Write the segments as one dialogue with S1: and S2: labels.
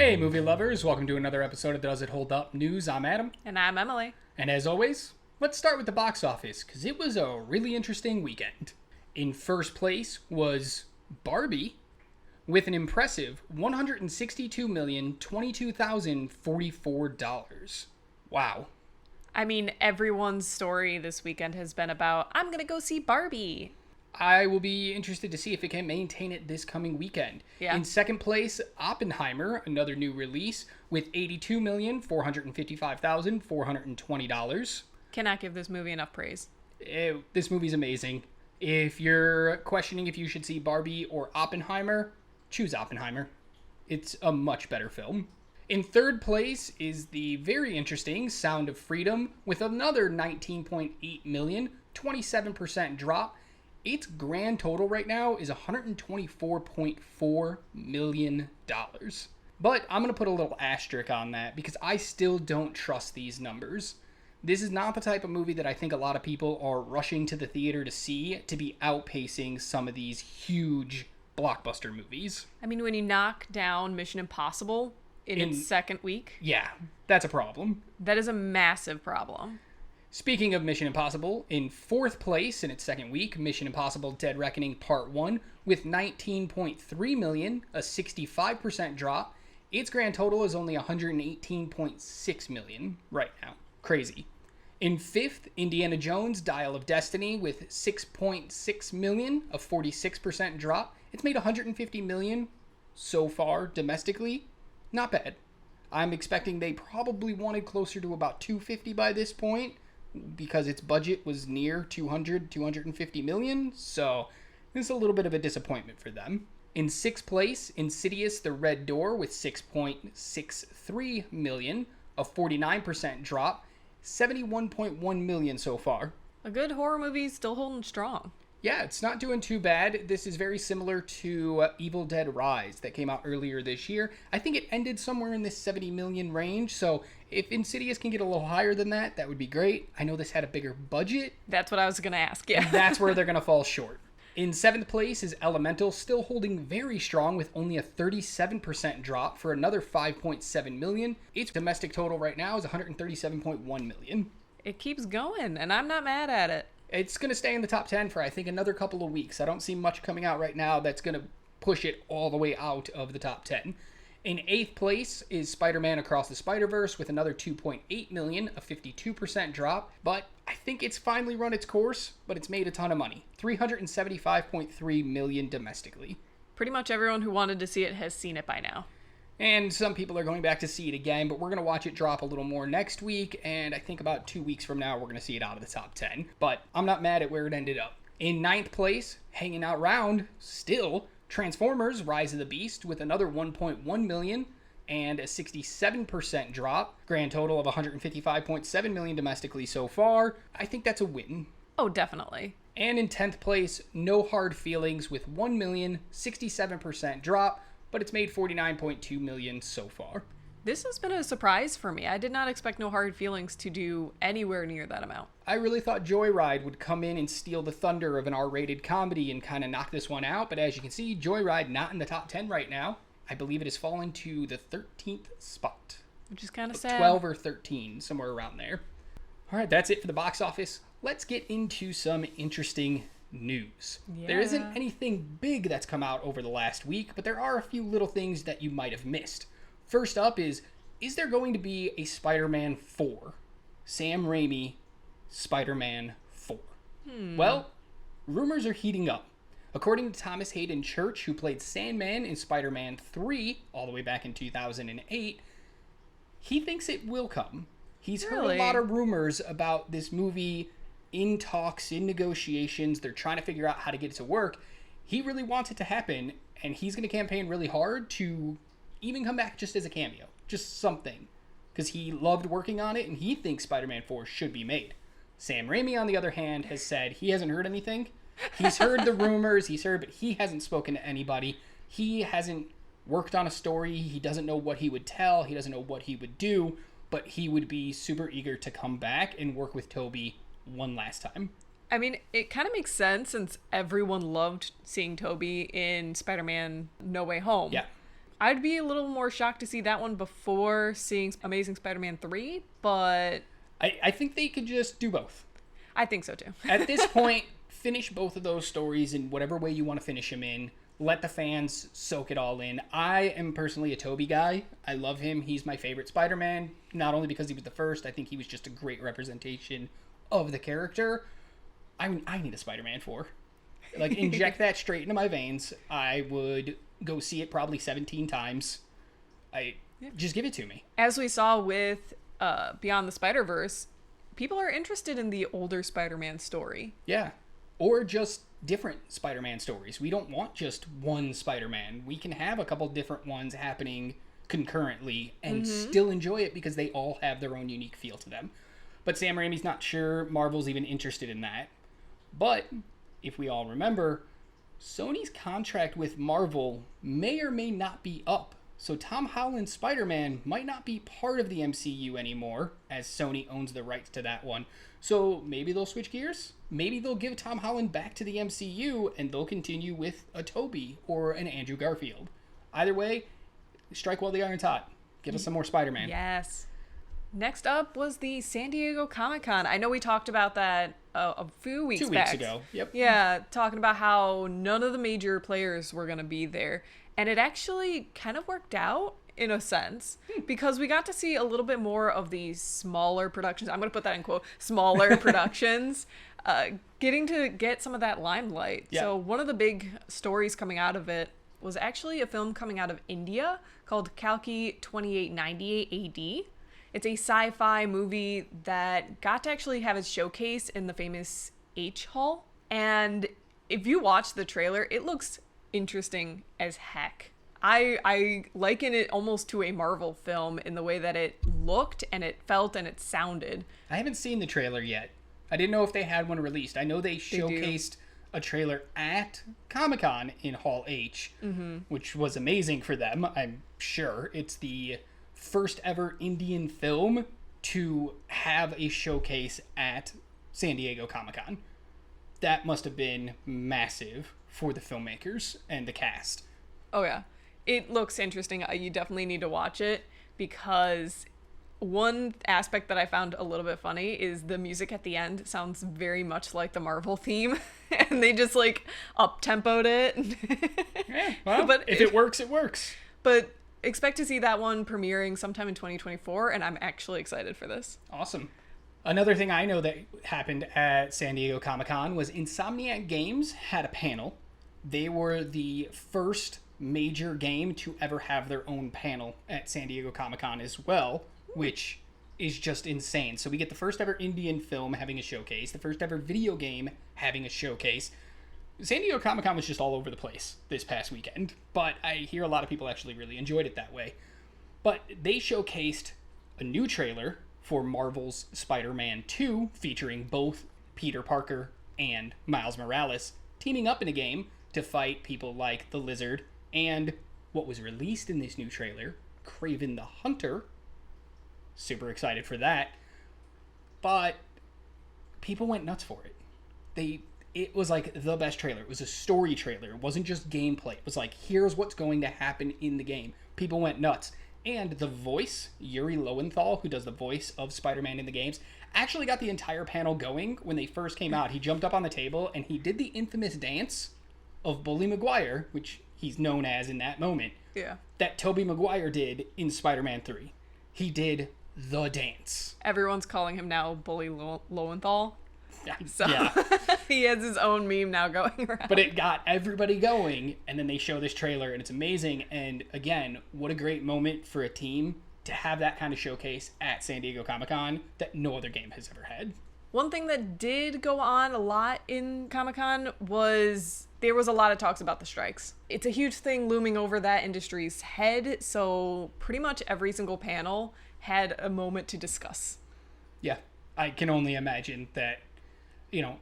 S1: Hey, movie lovers, welcome to another episode of Does It Hold Up News. I'm Adam.
S2: And I'm Emily.
S1: And as always, let's start with the box office, because it was a really interesting weekend. In first place was Barbie, with an impressive $162,022,044. Wow.
S2: I mean, everyone's story this weekend has been about, I'm going to go see Barbie.
S1: I will be interested to see if it can maintain it this coming weekend.
S2: Yeah.
S1: In second place, Oppenheimer, another new release, with $82,455,420.
S2: Cannot give this movie enough praise.
S1: This movie's amazing. If you're questioning if you should see Barbie or Oppenheimer, choose Oppenheimer. It's a much better film. In third place is the very interesting Sound of Freedom, with another 19.8 million, 27% drop. Its grand total right now is $124.4 million. But I'm going to put a little asterisk on that because I still don't trust these numbers. This is not the type of movie that I think a lot of people are rushing to the theater to see to be outpacing some of these huge blockbuster movies.
S2: I mean, when you knock down Mission Impossible in its second week,
S1: yeah, that's a problem.
S2: That is a massive problem.
S1: Speaking of Mission Impossible, in fourth place in its second week, Mission Impossible Dead Reckoning Part 1 with 19.3 million, a 65% drop. Its grand total is only 118.6 million right now. Crazy. In fifth, Indiana Jones Dial of Destiny with 6.6 million, a 46% drop. It's made 150 million so far domestically. Not bad. I'm expecting they probably wanted closer to about 250 by this point, because its budget was near 250 million, so this is a little bit of a disappointment for them. In sixth place, Insidious The Red Door with 6.63 million, a 49% drop, 71.1 million so far.
S2: A good horror movie still holding strong.
S1: Yeah, it's not doing too bad. This is very similar to Evil Dead Rise that came out earlier this year. I think it ended somewhere in this 70 million range, so if Insidious can get a little higher than that, that would be great. I know this had a bigger budget.
S2: That's what I was going to ask, yeah.
S1: That's where they're going to fall short. In seventh place is Elemental, still holding very strong with only a 37% drop for another 5.7 million. Its domestic total right now is 137.1 million.
S2: It keeps going, and I'm not mad at it.
S1: It's going to stay in the top 10 for, I think, another couple of weeks. I don't see much coming out right now that's going to push it all the way out of the top 10. In eighth place is Spider-Man Across the Spider-Verse with another 2.8 million, a 52% drop. But I think it's finally run its course, but it's made a ton of money. 375.3 million domestically.
S2: Pretty much everyone who wanted to see it has seen it by now.
S1: And some people are going back to see it again, but we're going to watch it drop a little more next week, and I think about 2 weeks from now, we're going to see it out of the top 10. But I'm not mad at where it ended up. In ninth place, hanging out round, still, Transformers Rise of the Beast with another 1.1 million and a 67% drop. Grand total of 155.7 million domestically so far. I think that's a win.
S2: Oh, definitely.
S1: And in 10th place, No Hard Feelings with 1 million, 67% drop. But it's made 49.2 million so far.
S2: This has been a surprise for me. I did not expect No Hard Feelings to do anywhere near that amount.
S1: I really thought Joyride would come in and steal the thunder of an R-rated comedy and kind of knock this one out, but as you can see, Joyride not in the top 10 right now. I believe it has fallen to the 13th spot.
S2: Which is kind of sad.
S1: 12 or 13, somewhere around there. All right, that's it for the box office. Let's get into some interesting news.
S2: Yeah.
S1: There isn't anything big that's come out over the last week, but there are a few little things that you might have missed. First up is there going to be a Spider-Man 4? Sam Raimi, Spider-Man 4. Well, rumors are heating up. According to Thomas Hayden Church, who played Sandman in Spider-Man 3 all the way back in 2008, he thinks it will come. He's heard a lot of rumors about this movie in talks, in negotiations. They're trying to figure out how to get it to work. He really wants it to happen, and he's going to campaign really hard to even come back just as a cameo. Just something. Because he loved working on it, and he thinks Spider-Man 4 should be made. Sam Raimi, on the other hand, has said he hasn't heard anything. He's heard the rumors, but he hasn't spoken to anybody. He hasn't worked on a story. He doesn't know what he would tell. He doesn't know what he would do. But he would be super eager to come back and work with Tobey one last time.
S2: I mean, it kind of makes sense since everyone loved seeing Tobey in Spider-Man No Way Home.
S1: Yeah.
S2: I'd be a little more shocked to see that one before seeing Amazing Spider-Man 3, but
S1: I think they could just do both.
S2: I think so too.
S1: At this point, finish both of those stories in whatever way you want to finish them in. Let the fans soak it all in. I am personally a Tobey guy. I love him. He's my favorite Spider-Man, not only because he was the first. I think he was just a great representation of the character. I need a Spider-Man 4. Like, inject that straight into my veins. I would go see it probably 17 times. Just give it to me.
S2: As we saw with Beyond the Spider-Verse, people are interested in the older Spider-Man story.
S1: Yeah. Or just different Spider-Man stories. We don't want just one Spider-Man. We can have a couple different ones happening concurrently and still enjoy it because they all have their own unique feel to them. But Sam Raimi's not sure Marvel's even interested in that. But if we all remember, Sony's contract with Marvel may or may not be up. So Tom Holland's Spider-Man might not be part of the MCU anymore, as Sony owns the rights to that one. So maybe they'll switch gears. Maybe they'll give Tom Holland back to the MCU and they'll continue with a Tobey or an Andrew Garfield. Either way, strike while the iron's hot. Give us some more Spider-Man.
S2: Yes. Next up was the San Diego Comic-Con. I know we talked about that a few weeks back.
S1: 2 weeks ago. Yep.
S2: Yeah, talking about how none of the major players were going to be there. And it actually kind of worked out in a sense because we got to see a little bit more of these smaller productions. I'm going to put that in quote, smaller productions, getting to get some of that limelight.
S1: Yeah.
S2: So one of the big stories coming out of it was actually a film coming out of India called Kalki 2898 AD. It's a sci-fi movie that got to actually have its showcase in the famous H Hall. And if you watch the trailer, it looks interesting as heck. I liken it almost to a Marvel film in the way that it looked and it felt and it sounded.
S1: I haven't seen the trailer yet. I didn't know if they had one released. I know they showcased a trailer at Comic-Con in Hall H, which was amazing for them, I'm sure. It's the first ever Indian film to have a showcase at San Diego Comic-Con. That must have been massive for the filmmakers and the cast.
S2: Oh yeah. It looks interesting. You definitely need to watch it because one aspect that I found a little bit funny is the music at the end sounds very much like the Marvel theme and they just like up-tempoed it.
S1: Yeah, well, but if it works, it works.
S2: But expect to see that one premiering sometime in 2024 and I'm actually excited for this.
S1: Awesome. Another thing I know that happened at San Diego Comic-Con was Insomniac Games had a panel. They were the first major game to ever have their own panel at San Diego Comic-Con as well, which is just insane. So we get the first ever Indian film having a showcase, the first ever video game having a showcase. San Diego Comic-Con was just all over the place this past weekend, but I hear a lot of people actually really enjoyed it that way. But they showcased a new trailer for Marvel's Spider-Man 2, featuring both Peter Parker and Miles Morales teaming up in a game to fight people like the Lizard and what was released in this new trailer, Kraven the Hunter. Super excited for that. But people went nuts for it. It was like the best trailer. It was a story trailer. It wasn't just gameplay. It was like, here's what's going to happen in the game. People went nuts. And the voice, Yuri Lowenthal, who does the voice of Spider-Man in the games, actually got the entire panel going when they first came out. He jumped up on the table and he did the infamous dance of Bully Maguire, which he's known as in that moment, that Tobey Maguire did in Spider-Man 3. He did the dance.
S2: Everyone's calling him now Bully Lowenthal. So
S1: Yeah.
S2: he has his own meme now going around.
S1: But it got everybody going, and then they show this trailer, and it's amazing. And again, what a great moment for a team to have that kind of showcase at San Diego Comic-Con that no other game has ever had.
S2: One thing that did go on a lot in Comic-Con was there was a lot of talks about the strikes. It's a huge thing looming over that industry's head, so pretty much every single panel had a moment to discuss.
S1: Yeah, I can only imagine that,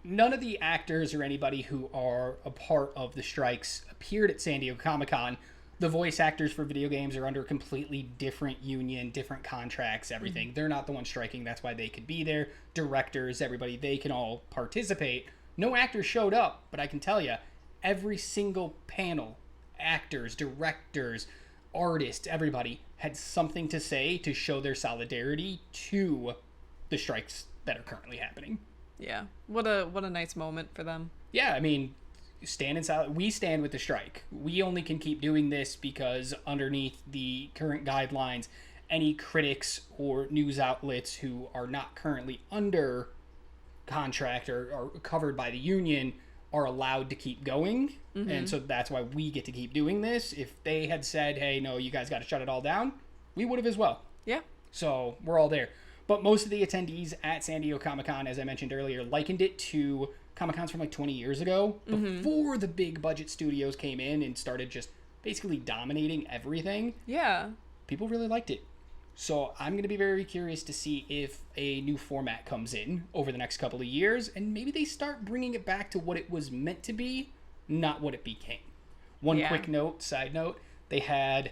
S1: none of the actors or anybody who are a part of the strikes appeared at San Diego Comic-Con. The voice actors for video games are under a completely different union, different contracts, everything. They're not the ones striking. That's why they could be there. Directors, everybody, they can all participate. No actors showed up, but I can tell you, every single panel, actors, directors, artists, everybody had something to say to show their solidarity to the strikes that are currently happening.
S2: Yeah. What a nice moment for them.
S1: Yeah, I mean, we stand with the strike. We only can keep doing this because underneath the current guidelines, any critics or news outlets who are not currently under contract or covered by the union are allowed to keep going. Mm-hmm. And so that's why we get to keep doing this. If they had said, hey, no, you guys got to shut it all down, we would have as well.
S2: Yeah.
S1: So we're all there. But most of the attendees at San Diego Comic-Con, as I mentioned earlier, likened it to Comic-Cons from like 20 years ago, before the big budget studios came in and started just basically dominating everything.
S2: Yeah.
S1: People really liked it. So I'm going to be very curious to see if a new format comes in over the next couple of years, and maybe they start bringing it back to what it was meant to be, not what it became. One quick note, side note, I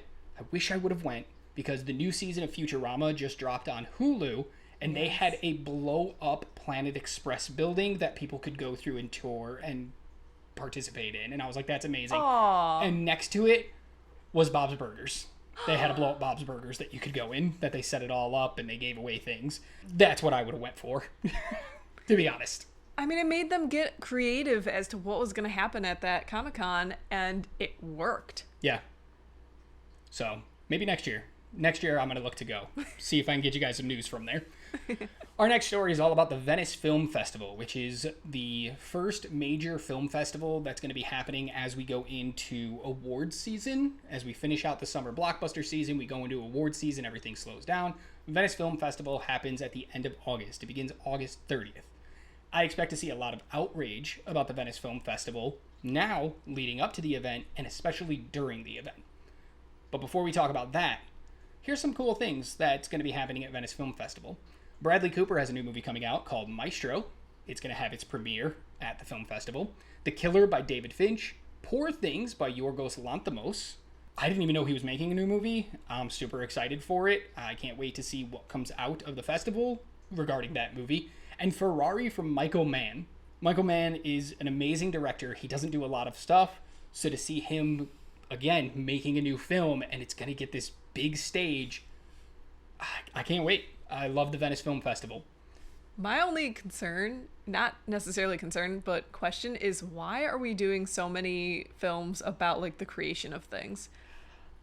S1: wish I would have went, because the new season of Futurama just dropped on Hulu, and they had a blow-up Planet Express building that people could go through and tour and participate in. And I was like, that's amazing.
S2: Aww.
S1: And next to it was Bob's Burgers. They had a blow-up Bob's Burgers that you could go in, that they set it all up, and they gave away things. That's what I would have went for, to be honest.
S2: I mean, it made them get creative as to what was going to happen at that Comic-Con, and it worked.
S1: Yeah. So, maybe next year. Next year, I'm going to look to go. See if I can get you guys some news from there. Our next story is all about the Venice Film Festival, which is the first major film festival that's going to be happening as we go into awards season. As we finish out the summer blockbuster season, we go into awards season, everything slows down. Venice Film Festival happens at the end of August. It begins August 30th. I expect to see a lot of outrage about the Venice Film Festival now leading up to the event, and especially during the event. But before we talk about that, here's some cool things that's going to be happening at Venice Film Festival. Bradley Cooper has a new movie coming out called Maestro. It's going to have its premiere at the film festival. The Killer by David Finch. Poor Things by Yorgos Lanthimos. I didn't even know he was making a new movie. I'm super excited for it. I can't wait to see what comes out of the festival regarding that movie. And Ferrari from Michael Mann. Michael Mann is an amazing director. He doesn't do a lot of stuff. So to see him, again, making a new film, and it's going to get this big stage, I can't wait. I love the Venice Film Festival.
S2: My only concern, not necessarily concern, but question is, why are we doing so many films about like the creation of things?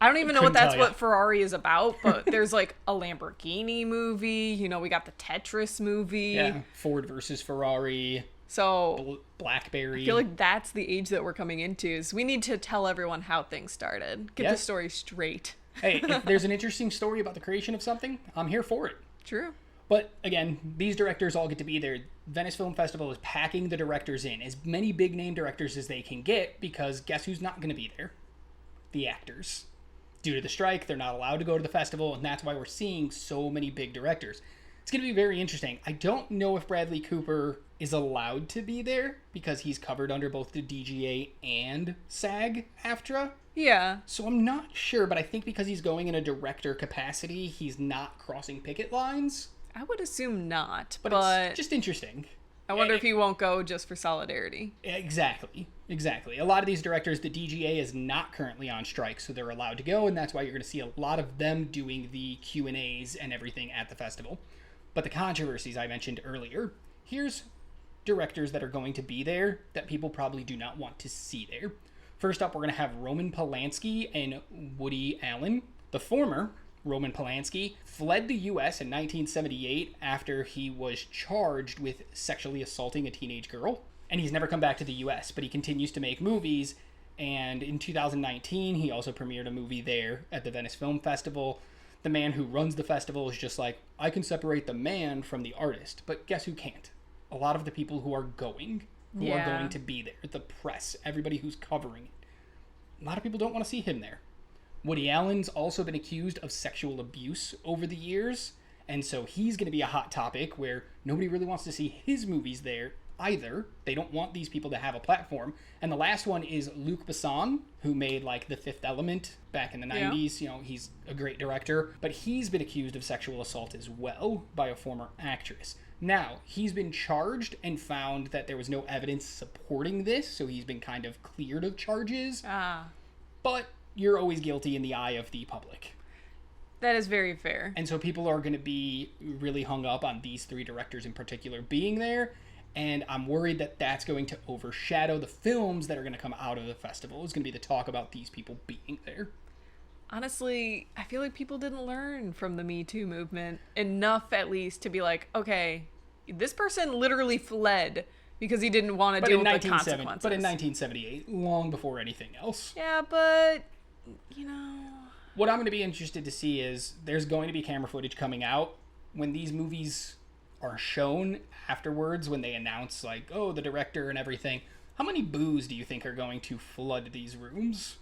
S2: I don't even know what Ferrari is about, but there's like a Lamborghini movie, we got the Tetris movie.
S1: Yeah, Ford versus Ferrari.
S2: So
S1: BlackBerry.
S2: I feel like that's the age that we're coming into, is we need to tell everyone how things started. Get the story straight.
S1: Hey, if there's an interesting story about the creation of something, I'm here for it.
S2: True.
S1: But again, these directors all get to be there. Venice Film Festival is packing the directors in, as many big name directors as they can get, because guess who's not going to be there? The actors. Due to the strike, they're not allowed to go to the festival, and that's why we're seeing so many big directors. It's going to be very interesting. I don't know if Bradley Cooper is allowed to be there, because he's covered under both the DGA and SAG-AFTRA.
S2: Yeah.
S1: So I'm not sure, but I think because he's going in a director capacity, he's not crossing picket lines.
S2: I would assume not, but
S1: it's just interesting.
S2: I wonder if he won't go just for solidarity.
S1: Exactly. A lot of these directors, the DGA is not currently on strike, so they're allowed to go, and that's why you're going to see a lot of them doing the Q&As and everything at the festival. But the controversies I mentioned earlier, here's directors that are going to be there that people probably do not want to see there. First up, we're going to have Roman Polanski and Woody Allen. The former, Roman Polanski, fled the U.S. in 1978 after he was charged with sexually assaulting a teenage girl. And he's never come back to the U.S., but he continues to make movies. And in 2019, he also premiered a movie there at the Venice Film Festival. The man who runs the festival is just like, I can separate the man from the artist. But guess who can't? A lot of the people who are going to be there. The press, everybody who's covering it. A lot of people don't want to see him there. Woody Allen's also been accused of sexual abuse over the years, and so he's going to be a hot topic where nobody really wants to see his movies there either. They don't want these people to have a platform. And the last one is Luc Besson, who made like The Fifth Element back in the 90s. He's a great director, but he's been accused of sexual assault as well by a former actress. Now, he's been charged and found that there was no evidence supporting this, so he's been kind of cleared of charges. But you're always guilty in the eye of the public.
S2: That is very fair.
S1: And so people are going to be really hung up on these 3 directors in particular being there. And I'm worried that that's going to overshadow the films that are going to come out of the festival. It's going to be the talk about these people being there.
S2: Honestly, I feel like people didn't learn from the Me Too movement enough, at least, to be like, okay, this person literally fled because he didn't want to deal with the consequences.
S1: But in 1978, long before anything else.
S2: Yeah, but,
S1: What I'm going to be interested to see is there's going to be camera footage coming out when these movies are shown afterwards, when they announce, like, oh, the director and everything. How many boos do you think are going to flood these rooms?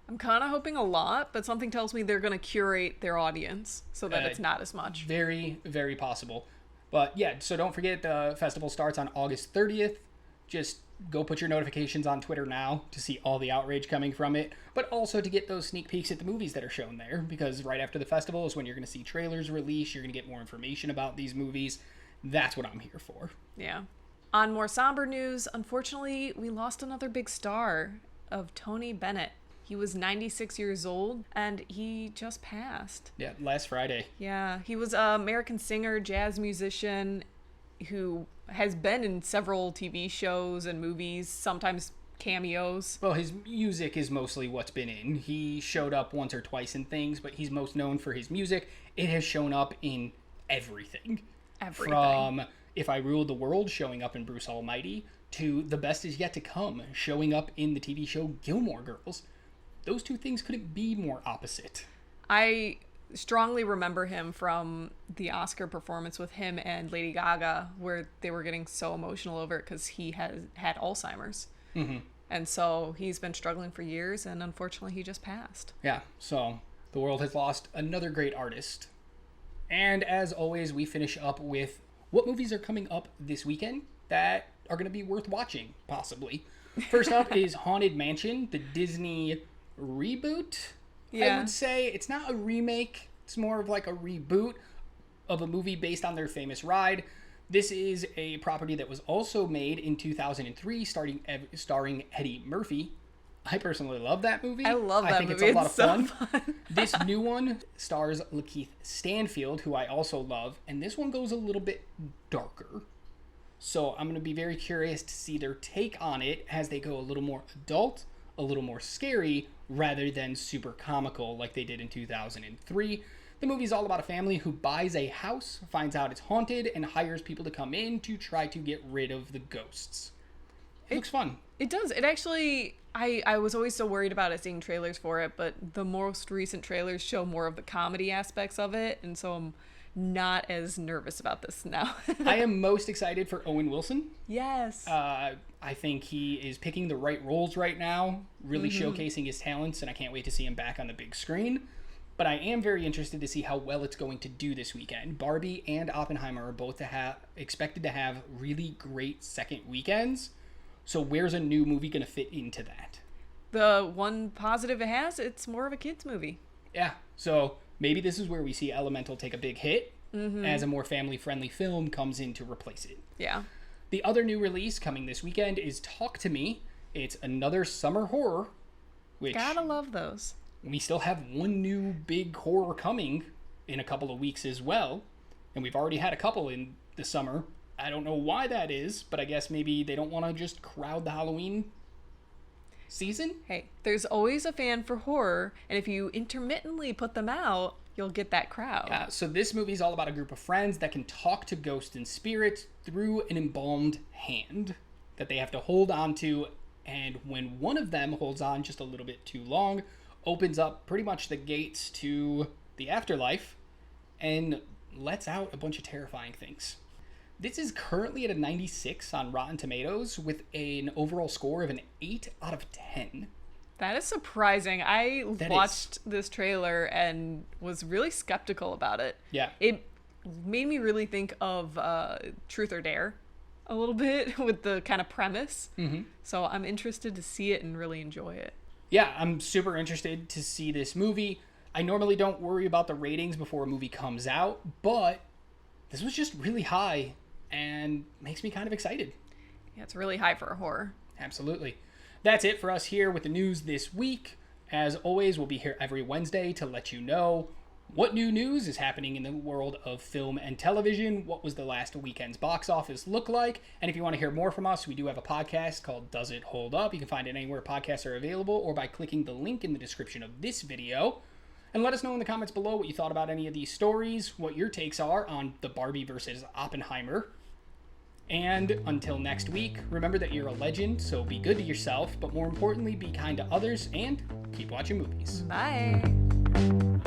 S2: I'm kind of hoping a lot, but something tells me they're going to curate their audience so that it's not as much.
S1: Very, very possible. But yeah, so don't forget the festival starts on August 30th. Just go put your notifications on Twitter now to see all the outrage coming from it, but also to get those sneak peeks at the movies that are shown there, because right after the festival is when you're going to see trailers release, you're going to get more information about these movies. That's what I'm here for.
S2: Yeah. On more somber news, unfortunately, we lost another big star of Tony Bennett. He was 96 years old, and he just passed.
S1: Yeah, last Friday.
S2: Yeah, he was an American singer, jazz musician, who has been in several TV shows and movies, sometimes cameos.
S1: Well, his music is mostly what's been in. He showed up once or twice in things, but he's most known for his music. It has shown up in everything. From If I Ruled the World showing up in Bruce Almighty to The Best Is Yet to Come showing up in the TV show Gilmore Girls. Those 2 things couldn't be more opposite.
S2: I strongly remember him from the Oscar performance with him and Lady Gaga, where they were getting so emotional over it because he had Alzheimer's.
S1: Mm-hmm.
S2: And so he's been struggling for years, and unfortunately he just passed.
S1: Yeah, so the world has lost another great artist. And as always, we finish up with what movies are coming up this weekend that are going to be worth watching, possibly. First up is Haunted Mansion, the Disney reboot. I would say it's not a remake. It's more of like a reboot of a movie based on their famous ride. This is a property that was also made in 2003, starring Eddie Murphy. I personally love that movie.
S2: I love that movie.
S1: It's a lot of
S2: so
S1: fun. This new one stars Lakeith Stanfield, who I also love, and this one goes a little bit darker. So I'm going to be very curious to see their take on it as they go a little more adult, a little more scary, rather than super comical like they did in 2003. The movie's all about a family who buys a house, finds out it's haunted, and hires people to come in to try to get rid of the ghosts. It looks fun.
S2: It does. It actually, I was always so worried about it seeing trailers for it, but the most recent trailers show more of the comedy aspects of it, and so I'm not as nervous about this now.
S1: I am most excited for Owen Wilson.
S2: Yes.
S1: I think he is picking the right roles right now, really showcasing his talents, and I can't wait to see him back on the big screen. But I am very interested to see how well it's going to do this weekend. Barbie and Oppenheimer are both expected to have really great second weekends. So where's a new movie going to fit into that?
S2: The one positive it has, it's more of a kid's movie.
S1: Yeah, so maybe this is where we see Elemental take a big hit as a more family-friendly film comes in to replace it.
S2: Yeah.
S1: The other new release coming this weekend is Talk to Me. It's another summer horror, which
S2: Gotta love those.
S1: we still have one new big horror coming in a couple of weeks as well. And we've already had a couple in the summer. I don't know why that is, but I guess maybe they don't want to just crowd the Halloween season.
S2: Hey, there's always a fan for horror, and if you intermittently put them out, you'll get that crowd.
S1: So this movie is all about a group of friends that can talk to ghosts and spirits through an embalmed hand that they have to hold on to, and when one of them holds on just a little bit too long, opens up pretty much the gates to the afterlife and lets out a bunch of terrifying things. This is currently at a 96 on Rotten Tomatoes with an overall score of an 8 out of 10.
S2: That is surprising. I watched this trailer and was really skeptical about it.
S1: Yeah.
S2: It made me really think of Truth or Dare a little bit with the kind of premise.
S1: Mm-hmm.
S2: So I'm interested to see it and really enjoy it.
S1: Yeah, I'm super interested to see this movie. I normally don't worry about the ratings before a movie comes out, but this was just really high and makes me kind of excited.
S2: Yeah, it's really high for a horror.
S1: Absolutely. That's it for us here with the news this week. As always, we'll be here every Wednesday to let you know what new news is happening in the world of film and television, what was the last weekend's box office look like, and if you want to hear more from us, we do have a podcast called Does It Hold Up? You can find it anywhere podcasts are available or by clicking the link in the description of this video. And let us know in the comments below what you thought about any of these stories, what your takes are on the Barbie versus Oppenheimer. And until next week, remember that you're a legend, so be good to yourself, but more importantly, be kind to others, and keep watching movies.
S2: Bye.